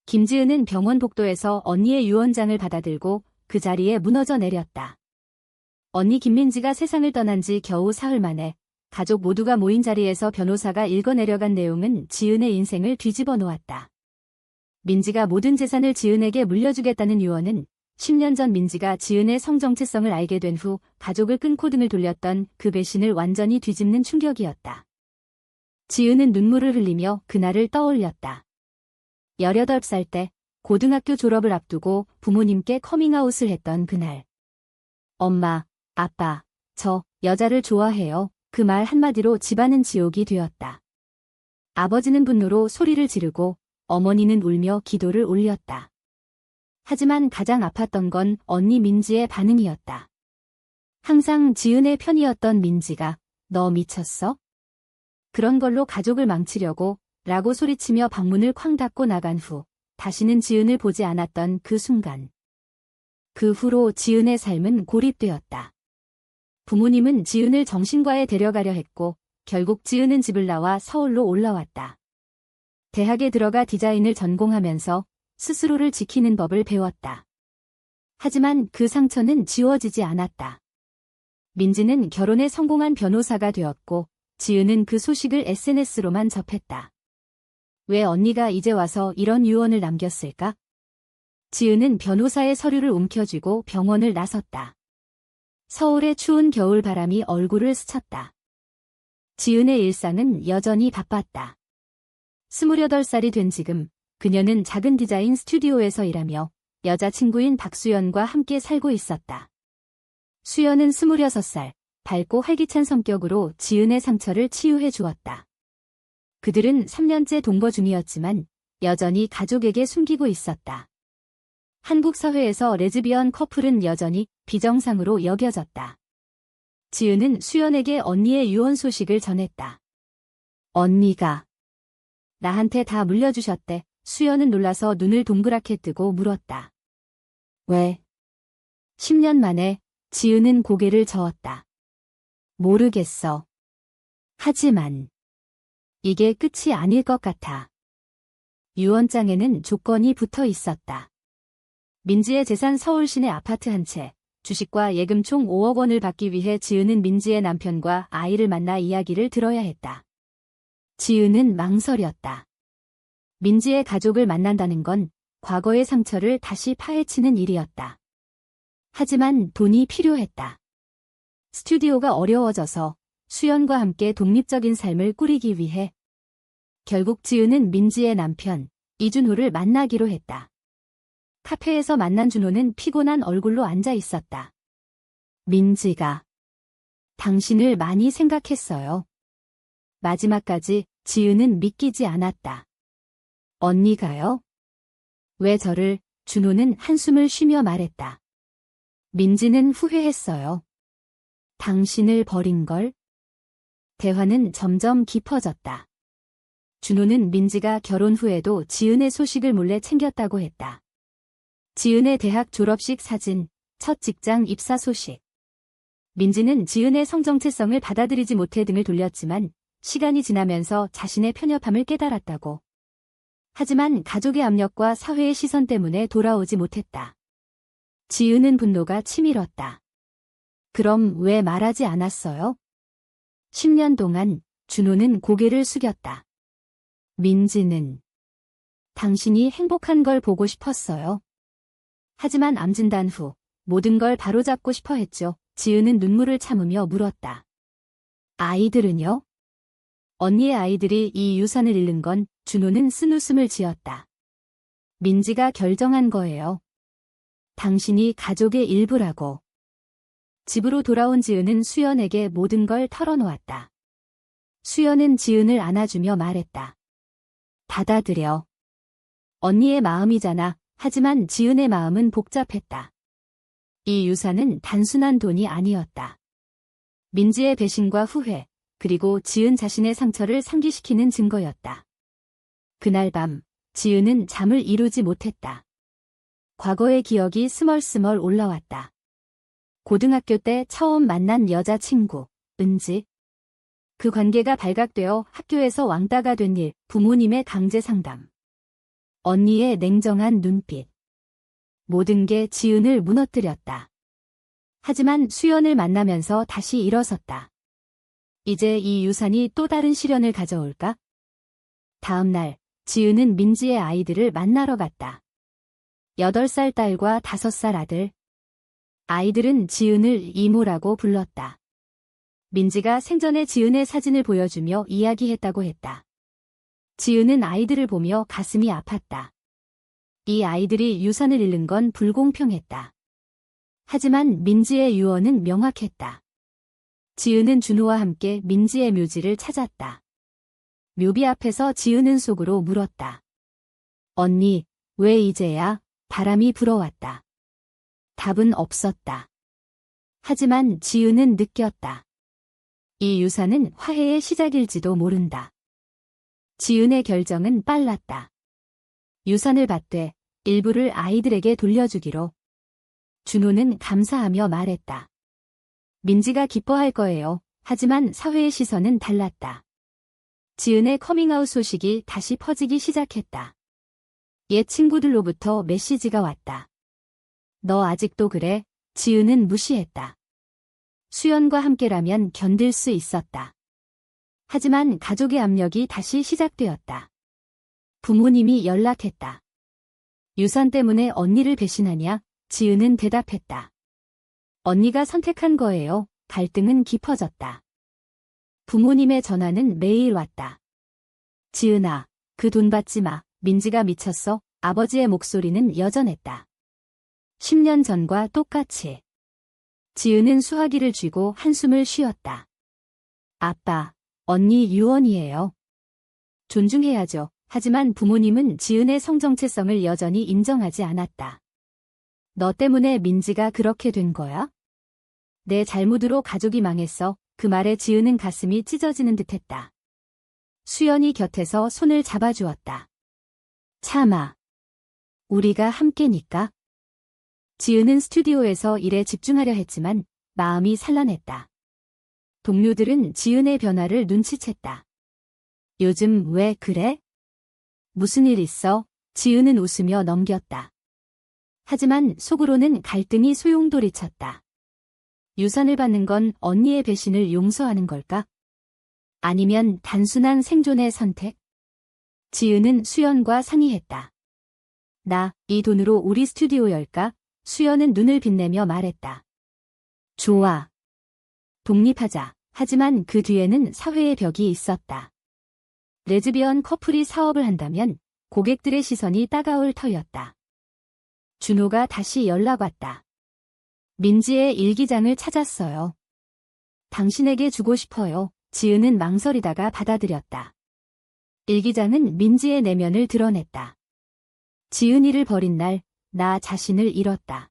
김지은은 병원 복도에서 언니의 유언장을 받아들고 그 자리에 무너져 내렸다. 언니 김민지가 세상을 떠난 지 겨우 사흘 만에 가족 모두가 모인 자리에서 변호사가 읽어내려간 내용은 지은의 인생을 뒤집어 놓았다. 민지가 모든 재산을 지은에게 물려주겠다는 유언은 10년 전 민지가 지은의 성정체성을 알게 된 후 가족을 끊고 등을 돌렸던 그 배신을 완전히 뒤집는 충격이었다. 지은은 눈물을 흘리며 그날을 떠올렸다. 18살 때 고등학교 졸업을 앞두고 부모님께 커밍아웃을 했던 그날. 엄마, 아빠, 저 여자를 좋아해요. 그 말 한마디로 집안은 지옥이 되었다. 아버지는 분노로 소리를 지르고 어머니는 울며 기도를 올렸다. 하지만 가장 아팠던 건 언니 민지의 반응이었다. 항상 지은의 편이었던 민지가 너 미쳤어? 그런 걸로 가족을 망치려고 라고 소리치며 방문을 쾅 닫고 나간 후 다시는 지은을 보지 않았던 그 순간. 그 후로 지은의 삶은 고립되었다. 부모님은 지은을 정신과에 데려가려 했고 결국 지은은 집을 나와 서울로 올라왔다. 대학에 들어가 디자인을 전공하면서 스스로를 지키는 법을 배웠다. 하지만 그 상처는 지워지지 않았다. 민지는 결혼에 성공한 변호사가 되었고 지은은 그 소식을 SNS로만 접했다. 왜 언니가 이제 와서 이런 유언을 남겼을까? 지은은 변호사의 서류를 움켜쥐고 병원을 나섰다. 서울의 추운 겨울 바람이 얼굴을 스쳤다. 지은의 일상은 여전히 바빴다. 28살이 된 지금 그녀는 작은 디자인 스튜디오에서 일하며 여자친구인 박수연과 함께 살고 있었다. 수연은 26살, 밝고 활기찬 성격으로 지은의 상처를 치유해 주었다. 그들은 3년째 동거 중이었지만 여전히 가족에게 숨기고 있었다. 한국 사회에서 레즈비언 커플은 여전히 비정상으로 여겨졌다. 지은은 수연에게 언니의 유언 소식을 전했다. 언니가 나한테 다 물려주셨대. 수연은 놀라서 눈을 동그랗게 뜨고 물었다. 왜? 10년 만에 지은은 고개를 저었다. 모르겠어. 하지만 이게 끝이 아닐 것 같아. 유언장에는 조건이 붙어 있었다. 민지의 재산 서울 시내 아파트 한 채, 주식과 예금 총 5억 원을 받기 위해 지은은 민지의 남편과 아이를 만나 이야기를 들어야 했다. 지은은 망설였다. 민지의 가족을 만난다는 건 과거의 상처를 다시 파헤치는 일이었다. 하지만 돈이 필요했다. 스튜디오가 어려워져서 수연과 함께 독립적인 삶을 꾸리기 위해 결국 지은은 민지의 남편 이준호를 만나기로 했다. 카페에서 만난 준호는 피곤한 얼굴로 앉아 있었다. 민지가 당신을 많이 생각했어요. 마지막까지 지은은 믿기지 않았다. 언니가요? 왜 저를? 준호는 한숨을 쉬며 말했다. 민지는 후회했어요. 당신을 버린 걸? 대화는 점점 깊어졌다. 준호는 민지가 결혼 후에도 지은의 소식을 몰래 챙겼다고 했다. 지은의 대학 졸업식 사진, 첫 직장 입사 소식. 민지는 지은의 성정체성을 받아들이지 못해 등을 돌렸지만 시간이 지나면서 자신의 편협함을 깨달았다고. 하지만 가족의 압력과 사회의 시선 때문에 돌아오지 못했다. 지은은 분노가 치밀었다. 그럼 왜 말하지 않았어요? 10년 동안 준호는 고개를 숙였다. 민지는 당신이 행복한 걸 보고 싶었어요. 하지만 암 진단 후 모든 걸 바로잡고 싶어 했죠. 지은은 눈물을 참으며 물었다. 아이들은요? 언니의 아이들이 이 유산을 잃는 건 준호는 쓴웃음을 지었다. 민지가 결정한 거예요. 당신이 가족의 일부라고. 집으로 돌아온 지은은 수연에게 모든 걸 털어놓았다. 수연은 지은을 안아주며 말했다. 받아들여. 언니의 마음이잖아. 하지만 지은의 마음은 복잡했다. 이 유산은 단순한 돈이 아니었다. 민지의 배신과 후회, 그리고 지은 자신의 상처를 상기시키는 증거였다. 그날 밤, 지은은 잠을 이루지 못했다. 과거의 기억이 스멀스멀 올라왔다. 고등학교 때 처음 만난 여자친구, 은지. 그 관계가 발각되어 학교에서 왕따가 된 일, 부모님의 강제 상담. 언니의 냉정한 눈빛. 모든 게 지은을 무너뜨렸다. 하지만 수연을 만나면서 다시 일어섰다. 이제 이 유산이 또 다른 시련을 가져올까? 다음 날, 지은은 민지의 아이들을 만나러 갔다. 8살 딸과 5살 아들. 아이들은 지은을 이모라고 불렀다. 민지가 생전에 지은의 사진을 보여주며 이야기했다고 했다. 지은은 아이들을 보며 가슴이 아팠다. 이 아이들이 유산을 잃는 건 불공평했다. 하지만 민지의 유언은 명확했다. 지은은 준호와 함께 민지의 묘지를 찾았다. 묘비 앞에서 지은은 속으로 물었다. 언니, 왜 이제야? 바람이 불어왔다. 답은 없었다. 하지만 지은은 느꼈다. 이 유산은 화해의 시작일지도 모른다. 지은의 결정은 빨랐다. 유산을 받되 일부를 아이들에게 돌려주기로. 준호는 감사하며 말했다. 민지가 기뻐할 거예요. 하지만 사회의 시선은 달랐다. 지은의 커밍아웃 소식이 다시 퍼지기 시작했다. 옛 친구들로부터 메시지가 왔다. 너 아직도 그래? 지은은 무시했다. 수연과 함께라면 견딜 수 있었다. 하지만 가족의 압력이 다시 시작되었다. 부모님이 연락했다. 유산 때문에 언니를 배신하냐? 지은은 대답했다. 언니가 선택한 거예요. 갈등은 깊어졌다. 부모님의 전화는 매일 왔다. 지은아, 그 돈 받지 마. 민지가 미쳤어. 아버지의 목소리는 여전했다. 10년 전과 똑같이. 지은은 수화기를 쥐고 한숨을 쉬었다. 아빠, 언니 유언이에요. 존중해야죠. 하지만 부모님은 지은의 성정체성을 여전히 인정하지 않았다. 너 때문에 민지가 그렇게 된 거야? 내 잘못으로 가족이 망했어. 그 말에 지은은 가슴이 찢어지는 듯했다. 수연이 곁에서 손을 잡아주었다. 참아. 우리가 함께니까. 지은은 스튜디오에서 일에 집중하려 했지만 마음이 산란했다. 동료들은 지은의 변화를 눈치챘다. 요즘 왜 그래? 무슨 일 있어? 지은은 웃으며 넘겼다. 하지만 속으로는 갈등이 소용돌이쳤다. 유산을 받는 건 언니의 배신을 용서하는 걸까? 아니면 단순한 생존의 선택? 지은은 수연과 상의했다. 나, 이 돈으로 우리 스튜디오 열까? 수연은 눈을 빛내며 말했다. 좋아. 독립하자. 하지만 그 뒤에는 사회의 벽이 있었다. 레즈비언 커플이 사업을 한다면 고객들의 시선이 따가울 터였다. 준호가 다시 연락 왔다. 민지의 일기장을 찾았어요. 당신에게 주고 싶어요. 지은은 망설이다가 받아들였다. 일기장은 민지의 내면을 드러냈다. 지은이를 버린 날, 나 자신을 잃었다.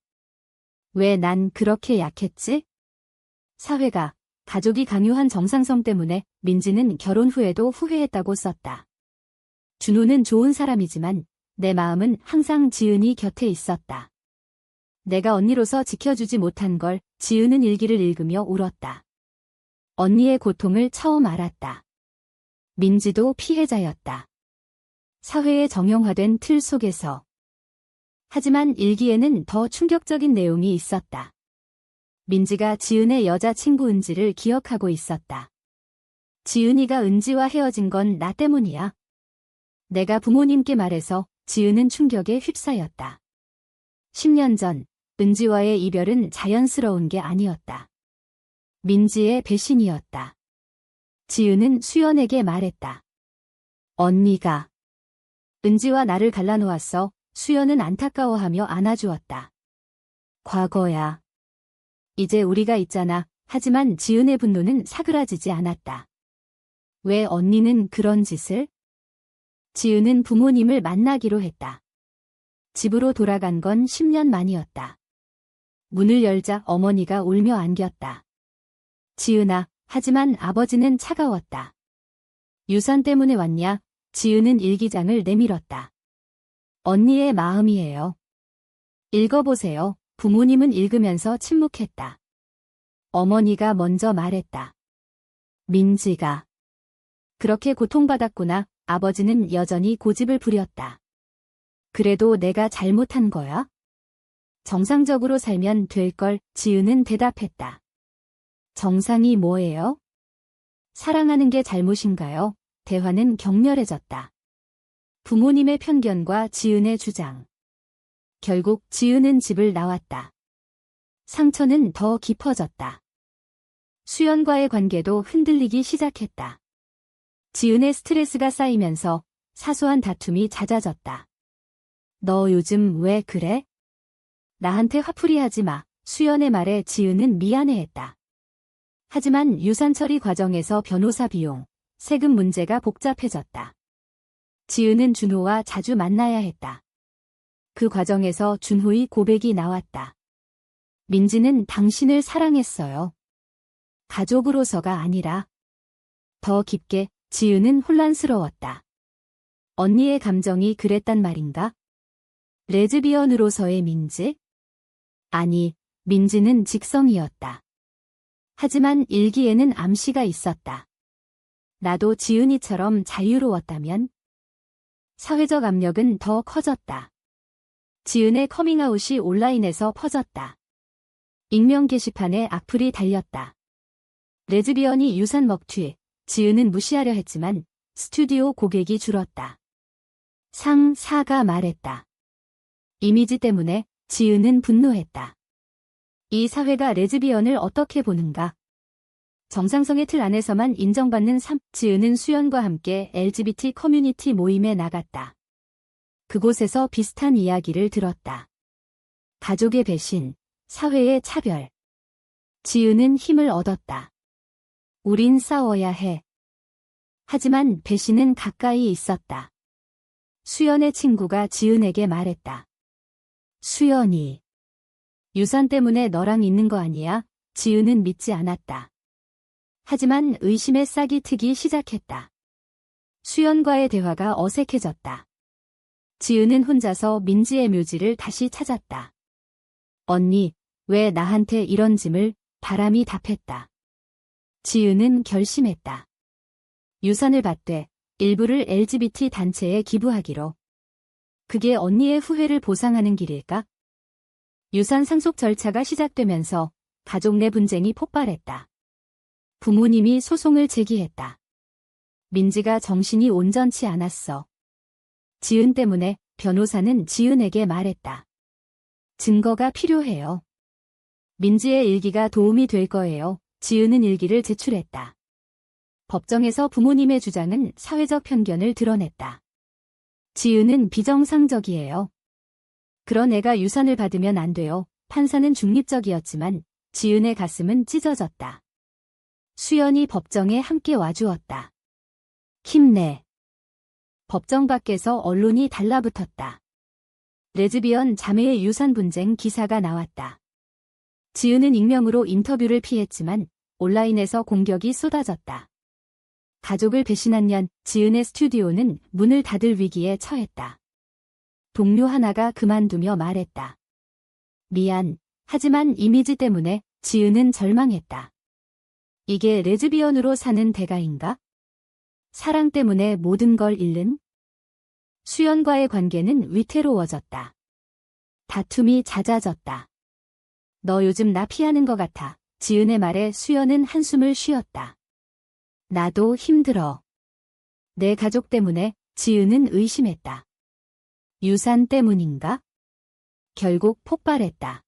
왜 난 그렇게 약했지? 사회가, 가족이 강요한 정상성 때문에 민지는 결혼 후에도 후회했다고 썼다. 준호는 좋은 사람이지만 내 마음은 항상 지은이 곁에 있었다. 내가 언니로서 지켜주지 못한 걸 지은은 일기를 읽으며 울었다. 언니의 고통을 처음 알았다. 민지도 피해자였다. 사회의 정형화된 틀 속에서. 하지만 일기에는 더 충격적인 내용이 있었다. 민지가 지은의 여자친구 은지를 기억하고 있었다. 지은이가 은지와 헤어진 건 나 때문이야. 내가 부모님께 말해서 지은은 충격에 휩싸였다. 10년 전 은지와의 이별은 자연스러운 게 아니었다. 민지의 배신이었다. 지은은 수연에게 말했다. 언니가 은지와 나를 갈라놓았어. 수연은 안타까워하며 안아주었다. 과거야. 이제 우리가 있잖아. 하지만 지은의 분노는 사그라지지 않았다. 왜 언니는 그런 짓을? 지은은 부모님을 만나기로 했다. 집으로 돌아간 건 10년 만이었다. 문을 열자 어머니가 울며 안겼다. 지은아, 하지만 아버지는 차가웠다. 유산 때문에 왔냐? 지은은 일기장을 내밀었다. 언니의 마음이에요. 읽어보세요. 부모님은 읽으면서 침묵했다. 어머니가 먼저 말했다. 민지가 그렇게 고통받았구나. 아버지는 여전히 고집을 부렸다. 그래도 내가 잘못한 거야? 정상적으로 살면 될 걸, 지은은 대답했다. 정상이 뭐예요? 사랑하는 게 잘못인가요? 대화는 격렬해졌다. 부모님의 편견과 지은의 주장. 결국 지은은 집을 나왔다. 상처는 더 깊어졌다. 수연과의 관계도 흔들리기 시작했다. 지은의 스트레스가 쌓이면서 사소한 다툼이 잦아졌다. 너 요즘 왜 그래? 나한테 화풀이 하지 마. 수연의 말에 지은은 미안해했다. 하지만 유산 처리 과정에서 변호사 비용, 세금 문제가 복잡해졌다. 지은은 준호와 자주 만나야 했다. 그 과정에서 준호의 고백이 나왔다. 민지는 당신을 사랑했어요. 가족으로서가 아니라. 더 깊게. 지은은 혼란스러웠다. 언니의 감정이 그랬단 말인가? 레즈비언으로서의 민지? 아니, 민지는 직성이었다. 하지만 일기에는 암시가 있었다. 나도 지은이처럼 자유로웠다면? 사회적 압력은 더 커졌다. 지은의 커밍아웃이 온라인에서 퍼졌다. 익명 게시판에 악플이 달렸다. 레즈비언이 유산 먹튀, 지은은 무시하려 했지만 스튜디오 고객이 줄었다. 상사가 말했다. 이미지 때문에 지은은 분노했다. 이 사회가 레즈비언을 어떻게 보는가? 정상성의 틀 안에서만 인정받는 삶. 지은은 수연과 함께 LGBT 커뮤니티 모임에 나갔다. 그곳에서 비슷한 이야기를 들었다. 가족의 배신, 사회의 차별. 지은은 힘을 얻었다. 우린 싸워야 해. 하지만 배신은 가까이 있었다. 수연의 친구가 지은에게 말했다. 수연이. 유산 때문에 너랑 있는 거 아니야? 지은은 믿지 않았다. 하지만 의심의 싹이 트기 시작했다. 수연과의 대화가 어색해졌다. 지은은 혼자서 민지의 묘지를 다시 찾았다. 언니, 왜 나한테 이런 짐을? 바람이 답했다. 지은은 결심했다. 유산을 받되 일부를 LGBT 단체에 기부하기로. 그게 언니의 후회를 보상하는 길일까? 유산 상속 절차가 시작되면서 가족 내 분쟁이 폭발했다. 부모님이 소송을 제기했다. 민지가 정신이 온전치 않았어. 지은 때문에. 변호사는 지은에게 말했다. 증거가 필요해요. 민지의 일기가 도움이 될 거예요. 지은은 일기를 제출했다. 법정에서 부모님의 주장은 사회적 편견을 드러냈다. 지은은 비정상적이에요. 그런 애가 유산을 받으면 안 돼요. 판사는 중립적이었지만 지은의 가슴은 찢어졌다. 수연이 법정에 함께 와주었다. 힘내. 법정 밖에서 언론이 달라붙었다. 레즈비언 자매의 유산 분쟁 기사가 나왔다. 지은은 익명으로 인터뷰를 피했지만 온라인에서 공격이 쏟아졌다. 가족을 배신한 년, 지은의 스튜디오는 문을 닫을 위기에 처했다. 동료 하나가 그만두며 말했다. 미안. 하지만 이미지 때문에. 지은은 절망했다. 이게 레즈비언으로 사는 대가인가? 사랑 때문에 모든 걸 잃는? 수연과의 관계는 위태로워졌다. 다툼이 잦아졌다. 너 요즘 나 피하는 것 같아. 지은의 말에 수연은 한숨을 쉬었다. 나도 힘들어. 내 가족 때문에. 지은은 의심했다. 유산 때문인가? 결국 폭발했다.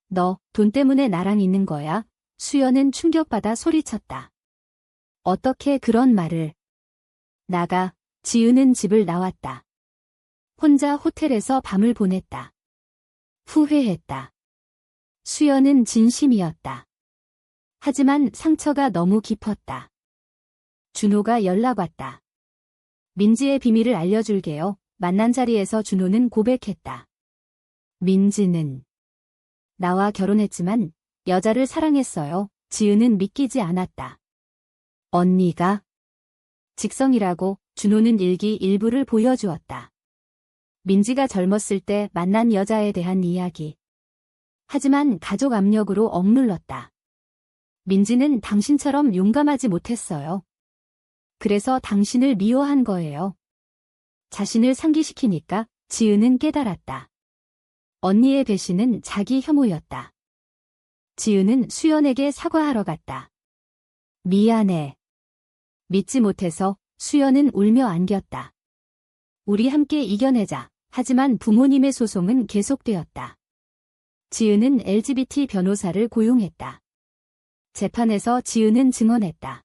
너 돈 때문에 나랑 있는 거야? 수연은 충격받아 소리쳤다. 어떻게 그런 말을. 나가. 지은은 집을 나왔다. 혼자 호텔에서 밤을 보냈다. 후회했다. 수연은 진심이었다. 하지만 상처가 너무 깊었다. 준호가 연락 왔다. 민지의 비밀을 알려줄게요. 만난 자리에서 준호는 고백했다. 민지는 나와 결혼했지만 여자를 사랑했어요. 지은은 믿기지 않았다. 언니가? 직성이라고. 준호는 일기 일부를 보여주었다. 민지가 젊었을 때 만난 여자에 대한 이야기. 하지만 가족 압력으로 억눌렀다. 민지는 당신처럼 용감하지 못했어요. 그래서 당신을 미워한 거예요. 자신을 상기시키니까. 지은은 깨달았다. 언니의 배신은 자기 혐오였다. 지은은 수연에게 사과하러 갔다. 미안해. 믿지 못해서 수연은 울며 안겼다. 우리 함께 이겨내자. 하지만 부모님의 소송은 계속되었다. 지은은 LGBT 변호사를 고용했다. 재판에서 지은은 증언했다.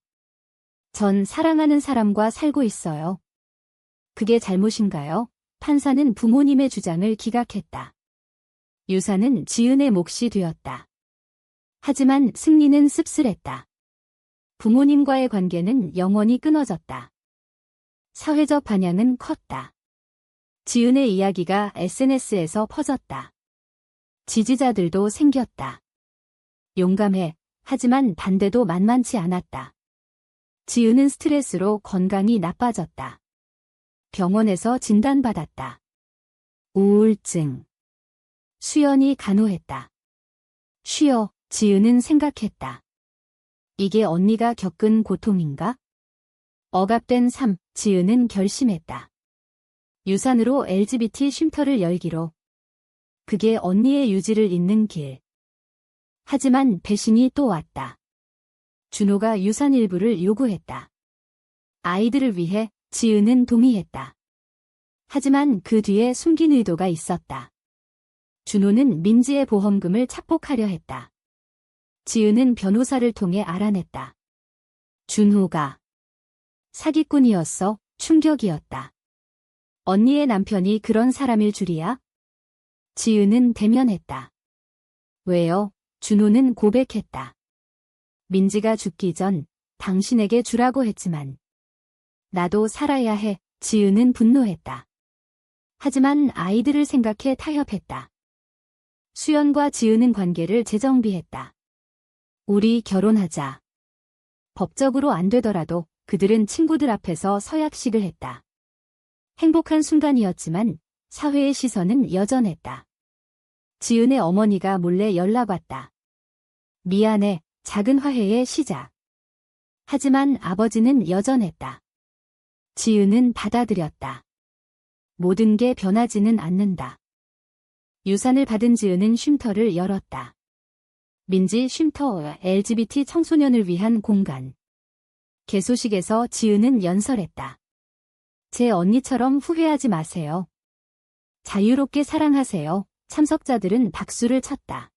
전 사랑하는 사람과 살고 있어요. 그게 잘못인가요? 판사는 부모님의 주장을 기각했다. 유산은 지은의 몫이 되었다. 하지만 승리는 씁쓸했다. 부모님과의 관계는 영원히 끊어졌다. 사회적 반향은 컸다. 지은의 이야기가 SNS에서 퍼졌다. 지지자들도 생겼다. 용감해. 하지만 반대도 만만치 않았다. 지은은 스트레스로 건강이 나빠졌다. 병원에서 진단받았다. 우울증. 수연이 간호했다. 쉬어. 지은은 생각했다. 이게 언니가 겪은 고통인가? 억압된 삶. 지은은 결심했다. 유산으로 LGBT 쉼터를 열기로. 그게 언니의 유지를 잇는 길. 하지만 배신이 또 왔다. 준호가 유산 일부를 요구했다. 아이들을 위해 지은은 동의했다. 하지만 그 뒤에 숨긴 의도가 있었다. 준호는 민지의 보험금을 착복하려 했다. 지은은 변호사를 통해 알아냈다. 준호가 사기꾼이었어. 충격이었다. 언니의 남편이 그런 사람일 줄이야? 지은은 대면했다. 왜요? 준호는 고백했다. 민지가 죽기 전 당신에게 주라고 했지만 나도 살아야 해. 지은은 분노했다. 하지만 아이들을 생각해 타협했다. 수연과 지은은 관계를 재정비했다. 우리 결혼하자. 법적으로 안 되더라도 그들은 친구들 앞에서 서약식을 했다. 행복한 순간이었지만 사회의 시선은 여전했다. 지은의 어머니가 몰래 연락 왔다. 미안해. 작은 화해의 시작. 하지만 아버지는 여전했다. 지은은 받아들였다. 모든 게 변하지는 않는다. 유산을 받은 지은은 쉼터를 열었다. 민지 쉼터 LGBT 청소년을 위한 공간. 개소식에서 지은은 연설했다. 제 언니처럼 후회하지 마세요. 자유롭게 사랑하세요. 참석자들은 박수를 쳤다.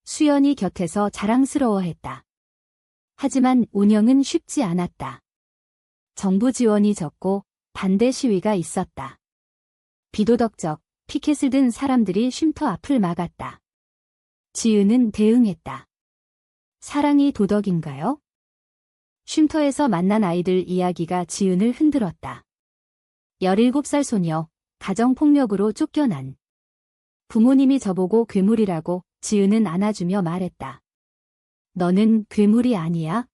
수연이 곁에서 자랑스러워했다. 하지만 운영은 쉽지 않았다. 정부 지원이 적고 반대 시위가 있었다. 비도덕적 피켓을 든 사람들이 쉼터 앞을 막았다. 지은은 대응했다. 사랑이 도덕인가요? 쉼터에서 만난 아이들 이야기가 지은을 흔들었다. 17살 소녀, 가정폭력으로 쫓겨난. 부모님이 저보고 괴물이라고 지은은 안아주며 말했다. 너는 괴물이 아니야?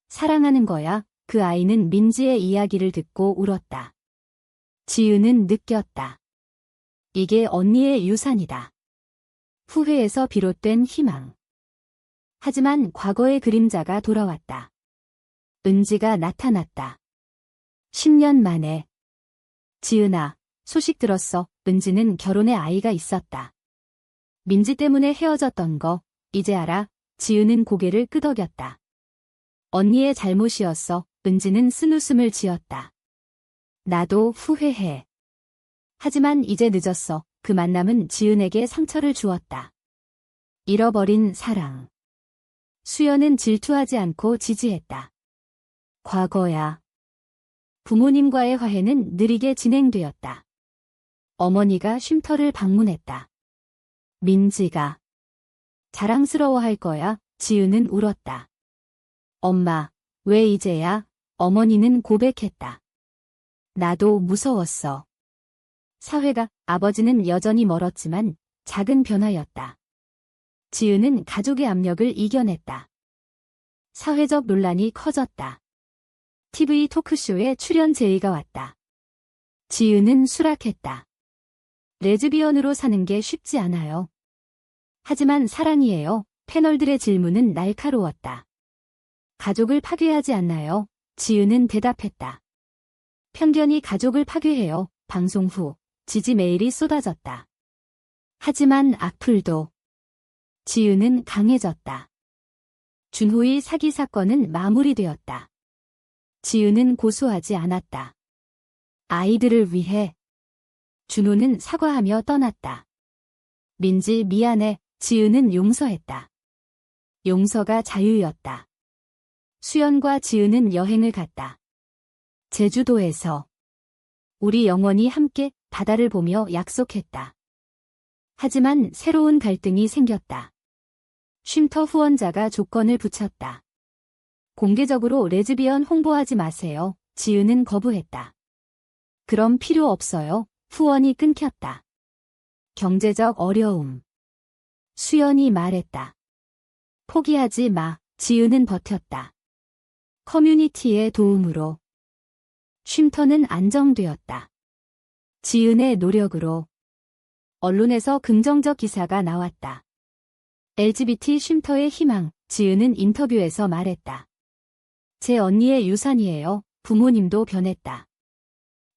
사랑하는 거야. 그 아이는 민지의 이야기를 듣고 울었다. 지은은 느꼈다. 이게 언니의 유산이다. 후회에서 비롯된 희망. 하지만 과거의 그림자가 돌아왔다. 은지가 나타났다. 10년 만에. 지은아, 소식 들었어. 은지는 결혼에 아이가 있었다. 민지 때문에 헤어졌던 거 이제 알아? 지은은 고개를 끄덕였다. 언니의 잘못이었어. 은지는 쓴웃음을 지었다. 나도 후회해. 하지만 이제 늦었어. 그 만남은 지은에게 상처를 주었다. 잃어버린 사랑. 수연은 질투하지 않고 지지했다. 과거야. 부모님과의 화해는 느리게 진행되었다. 어머니가 쉼터를 방문했다. 민지가 자랑스러워할 거야. 지은은 울었다. 엄마, 왜 이제야? 어머니는 고백했다. 나도 무서웠어. 사회가, 아버지는 여전히 멀었지만 작은 변화였다. 지은은 가족의 압력을 이겨냈다. 사회적 논란이 커졌다. TV 토크쇼에 출연 제의가 왔다. 지은은 수락했다. 레즈비언으로 사는 게 쉽지 않아요. 하지만 사랑이에요. 패널들의 질문은 날카로웠다. 가족을 파괴하지 않나요? 지은은 대답했다. 편견이 가족을 파괴해요. 방송 후 지지 메일이 쏟아졌다. 하지만 악플도. 지은은 강해졌다. 준호의 사기 사건은 마무리되었다. 지은은 고소하지 않았다. 아이들을 위해. 준호는 사과하며 떠났다. 민지 미안해. 지은은 용서했다. 용서가 자유였다. 수연과 지은은 여행을 갔다. 제주도에서. 우리 영원히 함께 바다를 보며 약속했다. 하지만 새로운 갈등이 생겼다. 쉼터 후원자가 조건을 붙였다. 공개적으로 레즈비언 홍보하지 마세요. 지은은 거부했다. 그럼 필요 없어요. 후원이 끊겼다. 경제적 어려움. 수연이 말했다. 포기하지 마. 지은은 버텼다. 커뮤니티의 도움으로. 쉼터는 안정되었다. 지은의 노력으로. 언론에서 긍정적 기사가 나왔다. LGBT 쉼터의 희망. 지은은 인터뷰에서 말했다. 제 언니의 유산이에요. 부모님도 변했다.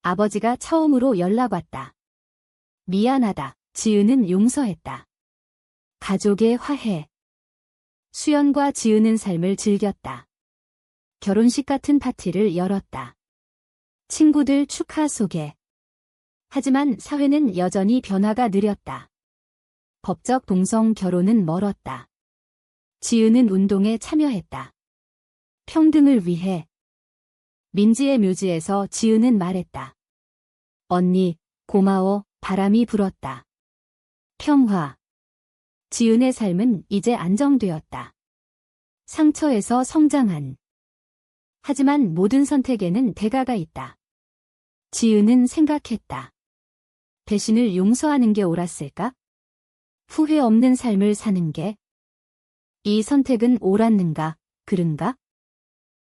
아버지가 처음으로 연락 왔다. 미안하다. 지은은 용서했다. 가족의 화해. 수연과 지은은 삶을 즐겼다. 결혼식 같은 파티를 열었다. 친구들 축하 속에. 하지만 사회는 여전히 변화가 느렸다. 법적 동성 결혼은 멀었다. 지은은 운동에 참여했다. 평등을 위해. 민지의 묘지에서 지은은 말했다. 언니, 고마워. 바람이 불었다. 평화. 지은의 삶은 이제 안정되었다. 상처에서 성장한. 하지만 모든 선택에는 대가가 있다. 지은은 생각했다. 배신을 용서하는 게 옳았을까? 후회 없는 삶을 사는 게. 이 선택은 옳았는가, 그른가?